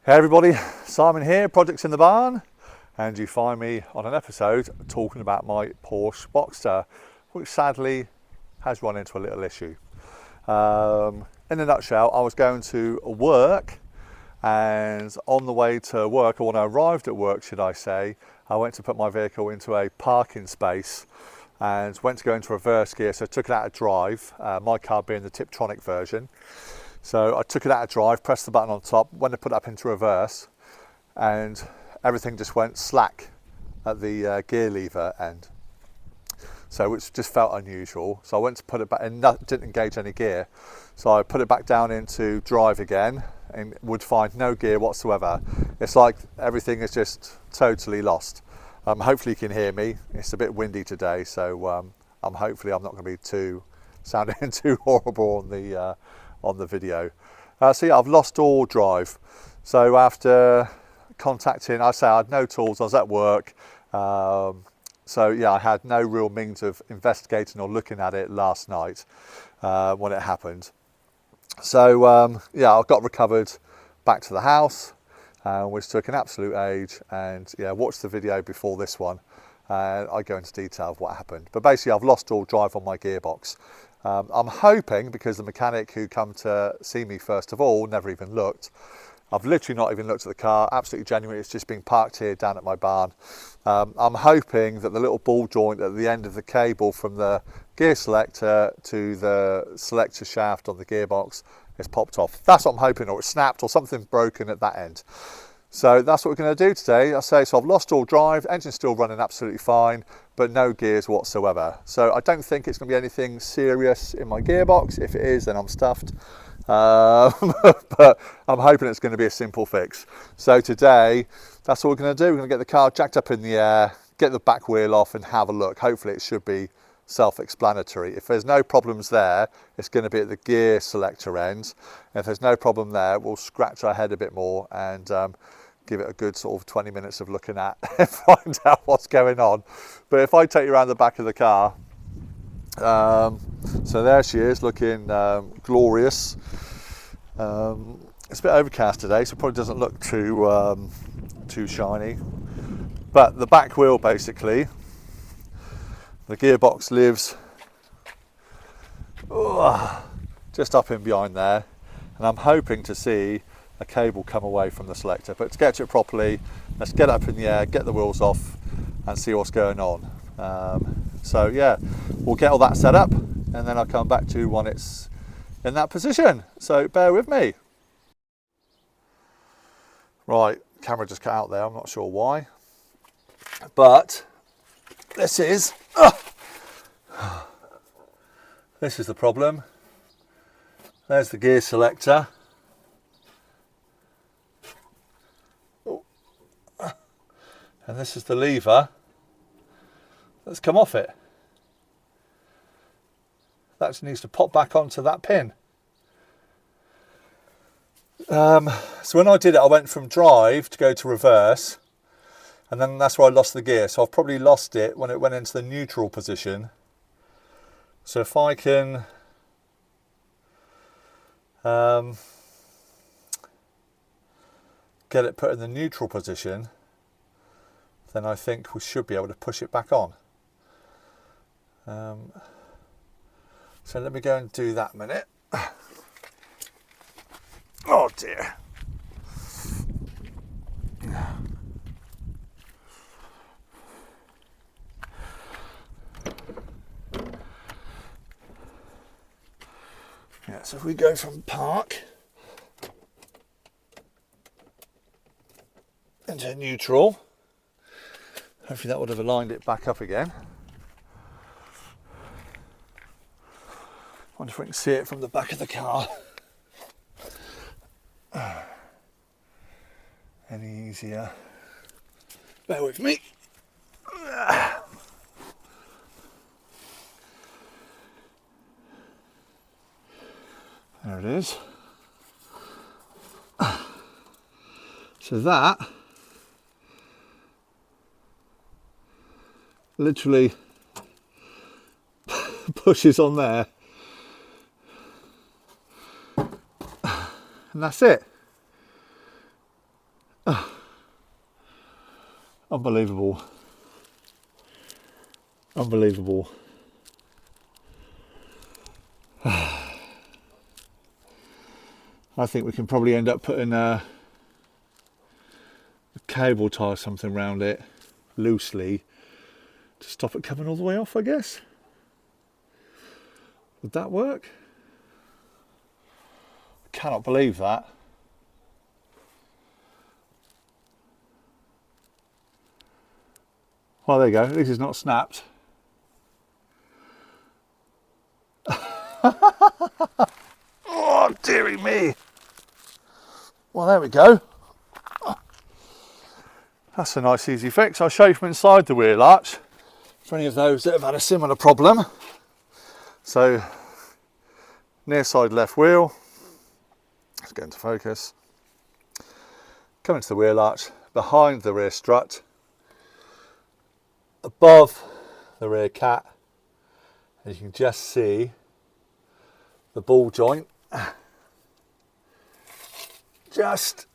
Hey everybody, Simon here, Projects in the Barn, and you find me on an episode talking about my Porsche Boxster, which sadly has run into a little issue. In a nutshell, I was going to work, and on the way to work, or when I arrived at work should I say, I went to put my vehicle into a parking space and went to go into reverse gear, so I took it out of drive, my car being the tiptronic version. So I took it out of drive, pressed the button on top, went to put it up into reverse, and everything just went slack at the gear lever end. So which just felt unusual. So I went to put it back and didn't engage any gear. So I put it back down into drive again and would find no gear whatsoever. It's like everything is just totally lost. Hopefully you can hear me. It's a bit windy today, so hopefully I'm not going to be sounding too horrible on the video. So yeah, I've lost all drive. So after contacting, I had no tools, I was at work. So yeah, I had no real means of investigating or looking at it last night when it happened. So yeah, I got recovered back to the house, which took an absolute age, and yeah, watched the video before this one. I go into detail of what happened. But basically I've lost all drive on my gearbox. I'm hoping, because the mechanic who come to see me first of all never even looked. I've literally not even looked at the car, absolutely genuinely, it's just been parked here down at my barn. I'm hoping that the little ball joint at the end of the cable from the gear selector to the selector shaft on the gearbox is popped off. That's what I'm hoping, or it's snapped, or something broken at that end. So that's what we're going to do today. So I've lost all drive, engine's still running absolutely fine, but no gears whatsoever. So I don't think it's going to be anything serious in my gearbox. If it is, then I'm stuffed. But I'm hoping it's going to be a simple fix. So today, that's what we're going to do. We're going to get the car jacked up in the air, get the back wheel off and have a look. Hopefully it should be self-explanatory. If there's no problems there, it's going to be at the gear selector end. If there's no problem there, we'll scratch our head a bit more and give it a good sort of 20 minutes of looking at and find out what's going on. But if I take you around the back of the car, so there she is, looking glorious. It's a bit overcast today, so it probably doesn't look too shiny. But the back wheel, basically, the gearbox lives just up in behind there, and I'm hoping to see a cable come away from the selector. But to get to it properly, let's get up in the air, get the wheels off and see what's going on. So yeah, we'll get all that set up and then I'll come back to you when it's in that position. So bear with me. Right, camera just cut out there, I'm not sure why. But this is the problem. There's the gear selector. And this is the lever that's come off it. That needs to pop back onto that pin. So when I did it, I went from drive to go to reverse, and then that's where I lost the gear. So I've probably lost it when it went into the neutral position. So if I can get it put in the neutral position, then I think we should be able to push it back on. So let me go and do that a minute. Oh dear. Yeah, so if we go from park into neutral, hopefully that would have aligned it back up again. I wonder if we can see it from the back of the car. Any easier? Bear with me. There it is. So that literally pushes on there, and that's it. Unbelievable. Unbelievable. I think we can probably end up putting a cable tie or something around it loosely to stop it coming all the way off, I guess. Would that work? I cannot believe that. Well, there you go. At least it's not snapped. Oh, dearie me. Well, there we go. That's a nice easy fix. I'll show you from inside the wheel arch for any of those that have had a similar problem. So, near side left wheel. Let's get into focus. Come into the wheel arch, behind the rear strut, above the rear cat, and you can just see the ball joint just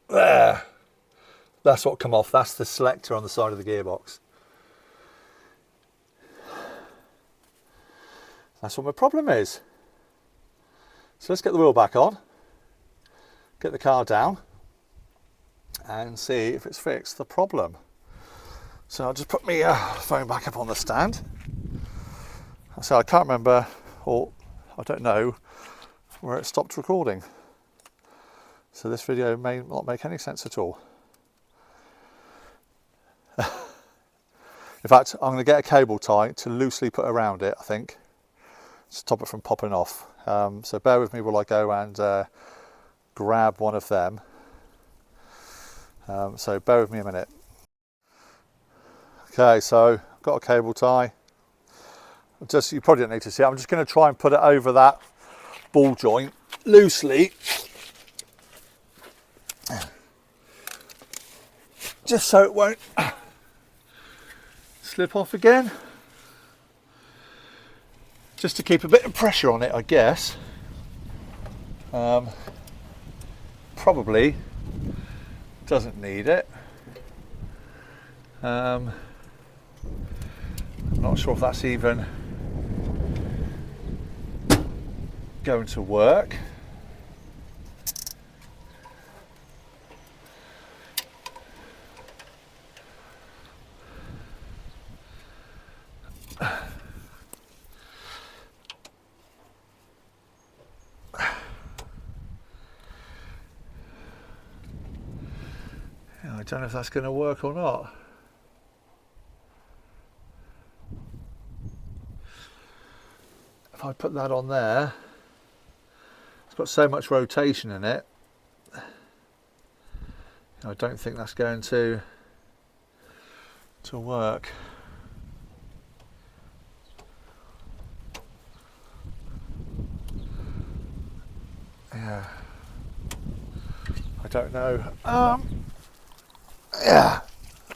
there. That's what come off. That's the selector on the side of the gearbox. That's what my problem is. So let's get the wheel back on, get the car down and see if it's fixed the problem. So I'll just put my phone back up on the stand. So I can't remember, or I don't know where it stopped recording. So this video may not make any sense at all. In fact, I'm going to get a cable tie to loosely put around it, I think, to stop it from popping off. So bear with me while I go and grab one of them. So bear with me a minute. Okay, so I've got a cable tie. You probably don't need to see it. I'm just going to try and put it over that ball joint loosely, just so it won't slip off again. Just to keep a bit of pressure on it, I guess. Probably doesn't need it. I'm not sure if that's even going to work. I don't know if that's going to work or not. If I put that on there, it's got so much rotation in it, I don't think that's going to work. Yeah, I don't know. Yeah,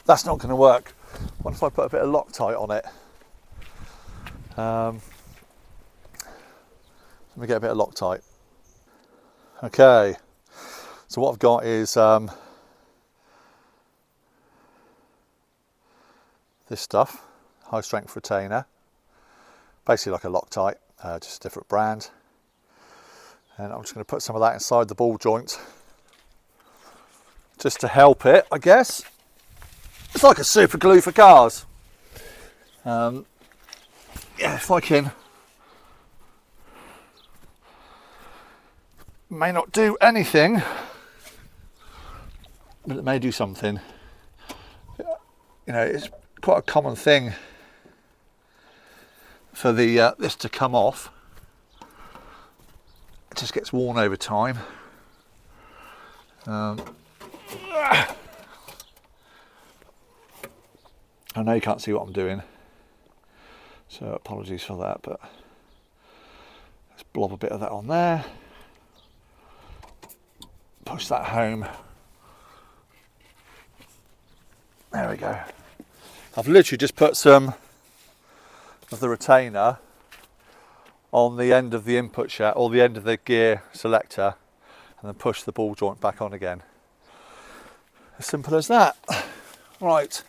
that's not going to work. What if I put a bit of Loctite on it? Let me get a bit of Loctite. Okay, so what I've got is this stuff, high strength retainer, basically like a Loctite, just a different brand. And I'm just going to put some of that inside the ball joint, just to help it, I guess. It's like a super glue for cars. Yeah, if I can. May not do anything, but it may do something. You know, it's quite a common thing for the this to come off. It just gets worn over time. I know you can't see what I'm doing, so apologies for that, but let's blob a bit of that on there. Push that home. There we go. I've literally just put some of the retainer on the end of the input shaft, or the end of the gear selector, and then push the ball joint back on again. As simple as that. Right,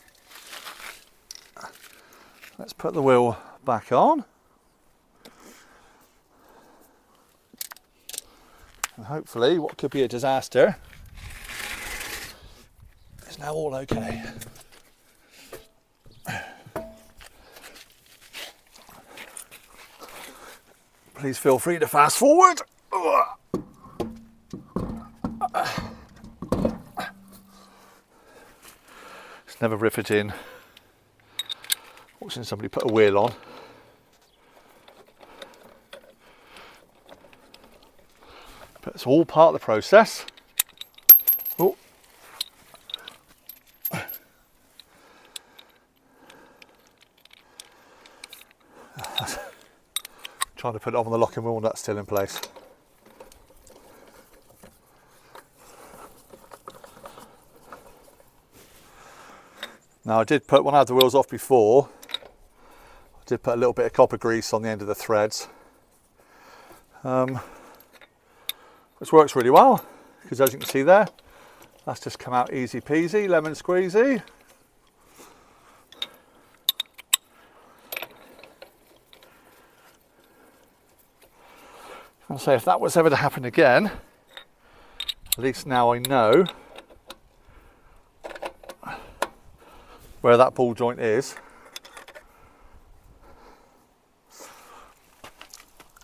let's put the wheel back on. And hopefully what could be a disaster is now all okay. Please feel free to fast forward. It's never riveting watching somebody put a wheel on. But it's all part of the process. Oh. Trying to put it on the locking wheel nut still in place. Now I did put, when I had the wheels off before, I did put a little bit of copper grease on the end of the threads. Which works really well, because as you can see there, that's just come out easy peasy, lemon squeezy. I'll say if that was ever to happen again, at least now I know where that ball joint is.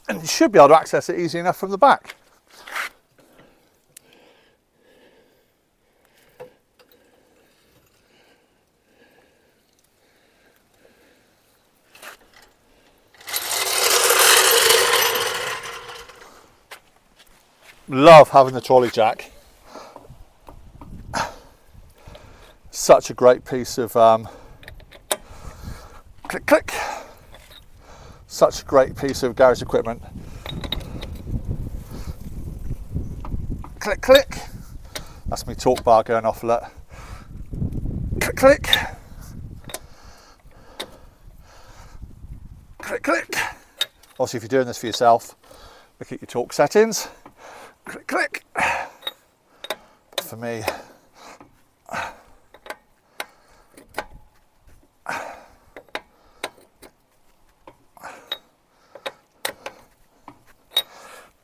And you should be able to access it easy enough from the back. Love having the trolley jack. Such a great piece of click click. Such a great piece of garage equipment. Click click. That's my torque bar going off a lot. Click click. Click click. Obviously if you're doing this for yourself, look at your torque settings. Click, click. But for me,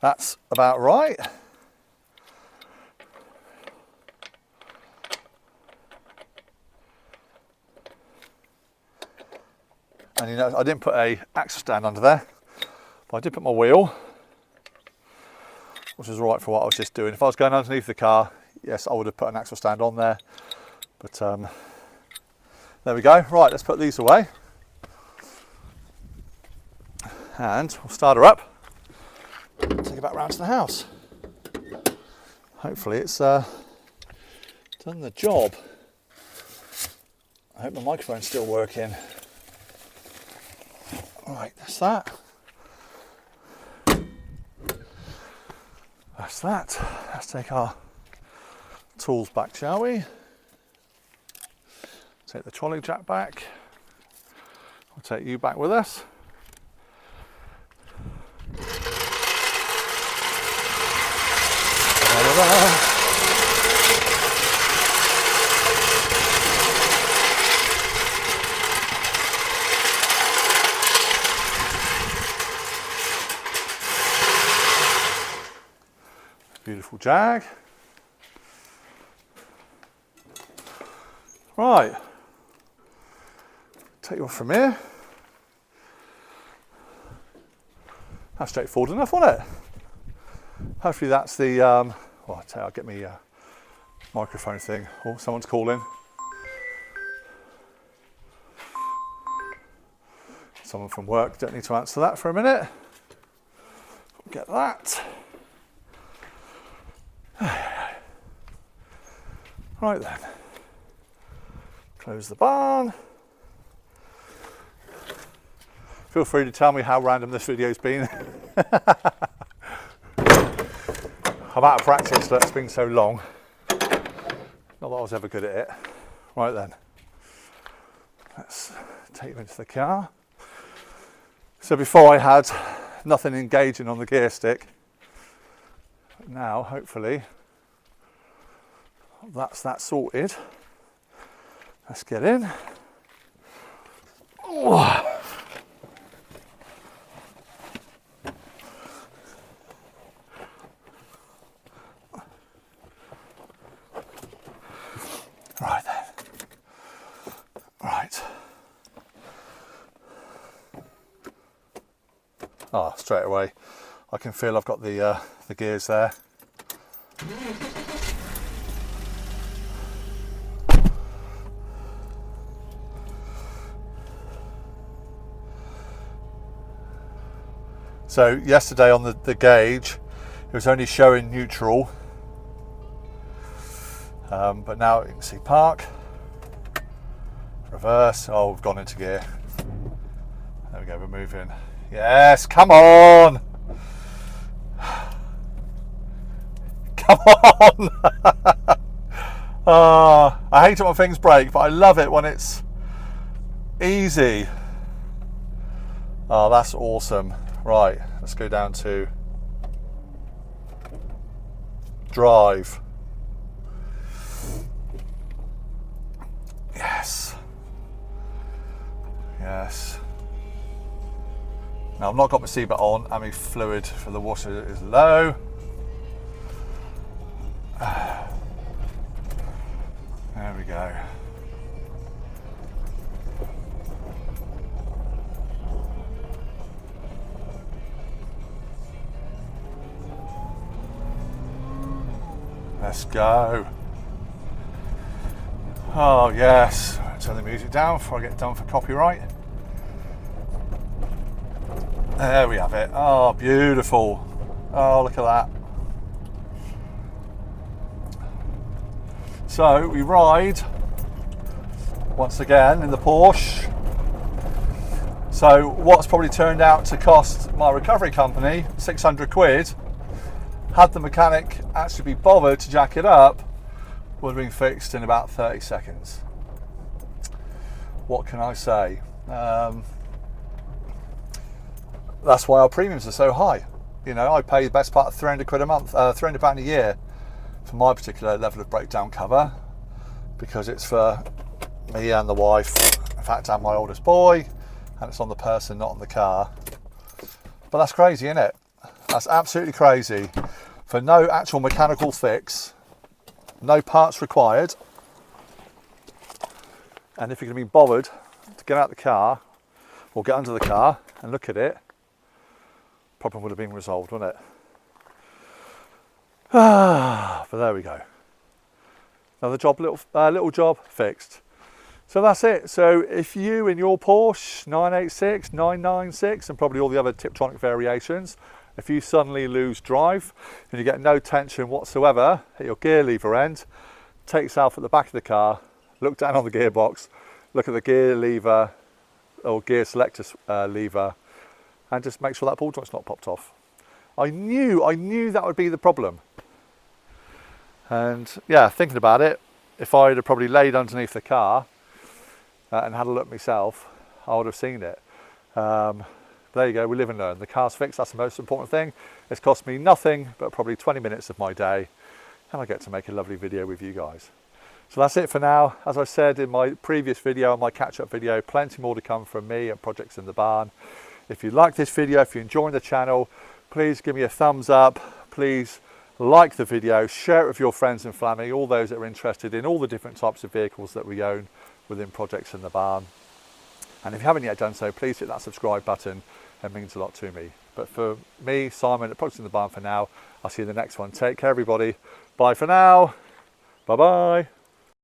that's about right. And you know, I didn't put a axle stand under there, but I did put my wheel, which is all right for what I was just doing. If I was going underneath the car, yes, I would have put an axle stand on there. But there we go. Right, let's put these away. And we'll start her up. Take it back round to the house. Hopefully it's done the job. I hope the microphone's still working. Right, that's that. That's that. Let's take our tools back, shall we? Take the trolley jack back. We'll take you back with us. Beautiful Jag. Right, take you off from here. That's straightforward enough, wasn't it? Hopefully that's the, well, I'll get me microphone thing. Oh, someone's calling. Someone from work, don't need to answer that for a minute. Get that. Right then, close the barn. Feel free to tell me how random this video's been. I'm out of practice, that it's been so long. Not that I was ever good at it. Right then, let's take you into the car. So before I had nothing engaging on the gear stick, Now, hopefully, that's that sorted. Let's get in. Oh. Right then. Right. Ah, straight away, I can feel I've got the gears there. So yesterday on the gauge, it was only showing neutral, but now you can see park, reverse. Oh, we've gone into gear. There we go, we're moving. Yes, come on! Come on! I hate it when things break, but I love it when it's easy. Oh, that's awesome. Right, let's go down to drive. Yes. Yes. Now I've not got my seatbelt on and my fluid for the washer is low. There we go. Let's go. Oh yes, turn the music down before I get done for copyright. There we have it. Oh, beautiful. Oh, look at that. So we ride once again in the Porsche. So what's probably turned out to cost my recovery company 600 quid, had the mechanic actually be bothered to jack it up, would have been fixed in about 30 seconds. What can I say? That's why our premiums are so high. You know, I pay the best part of 300 quid a month, £300 a year for my particular level of breakdown cover, because it's for me and the wife, in fact, and my oldest boy, and it's on the person, not on the car. But that's crazy, isn't it? That's absolutely crazy. For no actual mechanical fix, no parts required, and if you're going to be bothered to get out the car or get under the car and look at it, problem would have been resolved, wouldn't it? But there we go. Another job, little job fixed. So that's it. So if you in your Porsche 986, 996 and probably all the other tiptronic variations, if you suddenly lose drive and you get no tension whatsoever at your gear lever end, take yourself at the back of the car, look down on the gearbox, look at the gear lever or gear selector lever, and just make sure that ball joint's not popped off. I knew that would be the problem. And yeah, thinking about it, if I had probably laid underneath the car and had a look myself, I would have seen it. There you go, we live and learn. The car's fixed, that's the most important thing. It's cost me nothing but probably 20 minutes of my day, and I get to make a lovely video with you guys. So that's it for now. As I said in my previous video, my catch-up video, plenty more to come from me and projects in the barn. If you like this video, if you're enjoying the channel, please give me a thumbs up. Please like the video, share it with your friends and family, all those that are interested in all the different types of vehicles that we own within projects in the barn. And if you haven't yet done so, please hit that subscribe button. It means a lot to me. But for me, Simon at Projects in the Barn for now, I'll see you in the next one. Take care, everybody. Bye for now. Bye-bye.